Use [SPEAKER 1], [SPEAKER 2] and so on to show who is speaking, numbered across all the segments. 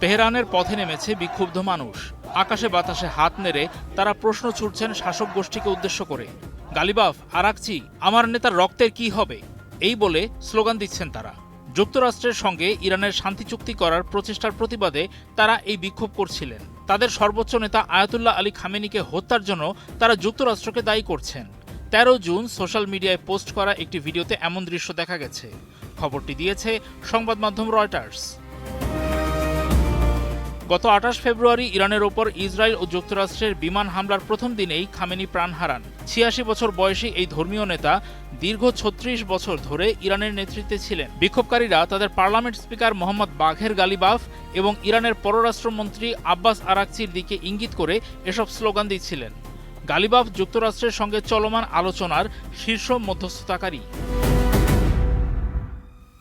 [SPEAKER 1] তেহরানের পথে নেমেছে বিক্ষুব্ধ মানুষ। আকাশে বাতাসে হাত নেড়ে তারা প্রশ্ন ছুড়ছেন শাসক গোষ্ঠীকে উদ্দেশ্য করে। গালিবাফ, আরাকচি, আমার নেতার রক্তের কি হবে, এই বলে স্লোগান দিচ্ছেন তারা। যুক্তরাষ্ট্রের সঙ্গে ইরানের শান্তি চুক্তি করার প্রচেষ্টার প্রতিবাদে তারা এই বিক্ষোভ করছিলেন। তাদের সর্বোচ্চ নেতা আয়াতুল্লাহ আলী খামেনিকে হত্যার জন্য তারা যুক্তরাষ্ট্রকে দায়ী করছেন। ১৩ জুন সোশ্যাল মিডিয়ায় পোস্ট করা একটি ভিডিওতে এমন দৃশ্য দেখা গেছে। খবরটি দিয়েছে সংবাদ মাধ্যম রয়টার্স। গত ২৮ ফেব্রুয়ারি ইরানের ওপর ইসরায়েল ও যুক্তরাষ্ট্রের বিমান হামলার প্রথম দিনেই খামেনি প্রাণ হারান। ৮৬ বছর বয়সী এই ধর্মীয় নেতা দীর্ঘ ৩৬ বছর ধরে ইরানের নেতৃত্বে ছিলেন। বিক্ষোভকারীরা তাদের পার্লামেন্ট স্পিকার মোহাম্মদ বাঘের গালিবাফ এবং ইরানের পররাষ্ট্রমন্ত্রী আব্বাস আরাকচির দিকে ইঙ্গিত করে এসব স্লোগান দিচ্ছিলেন। গালিবাফ যুক্তরাষ্ট্রের সঙ্গে চলমান আলোচনার শীর্ষ মধ্যস্থতাকারী।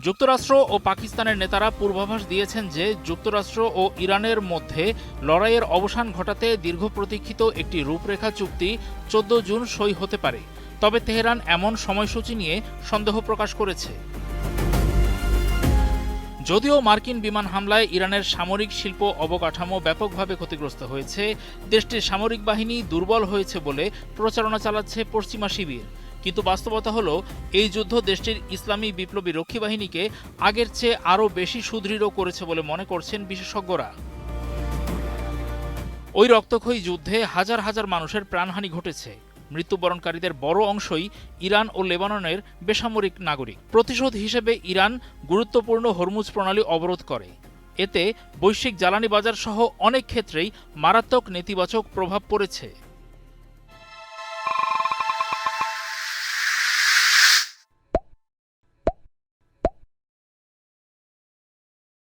[SPEAKER 1] যুক্তরাষ্ট্র ও পাকিস্তানের নেতারা পূর্বাভাস দিয়েছেন যে যুক্তরাষ্ট্র ও ইরানের মধ্যে লড়াইয়ের অবসান ঘটাতে দীর্ঘ প্রতীক্ষিত একটি রূপরেখা চুক্তি ১৪ জুন সই হতে পারে। তবে তেহরান এমন সময়সূচি নিয়ে সন্দেহ প্রকাশ করেছে। যদিও মার্কিন বিমান হামলায় ইরানের সামরিক শিল্প অবকাঠামো ব্যাপকভাবে ক্ষতিগ্রস্ত হয়েছে, দেশটির সামরিক বাহিনী দুর্বল হয়েছে বলে প্রচারণা চালাচ্ছে পশ্চিমা শিবির। কিন্তু বাস্তবতা হলো, এই যুদ্ধ দেশটির ইসলামী বিপ্লবী রক্ষী বাহিনীকে আগের চেয়ে আরও বেশি সুদৃঢ় করেছে বলে মনে করছেন বিশেষজ্ঞরা। ওই রক্তক্ষয়ী যুদ্ধে হাজার হাজার মানুষের প্রাণহানি ঘটেছে। মৃত্যুবরণকারীদের বড় অংশই ইরান ও লেবাননের বেসামরিক নাগরিক। প্রতিশোধ হিসেবে ইরান গুরুত্বপূর্ণ হরমুজ প্রণালী অবরোধ করে। এতে বৈশ্বিক জ্বালানি বাজার সহ অনেক ক্ষেত্রেই মারাত্মক নেতিবাচক প্রভাব পড়েছে।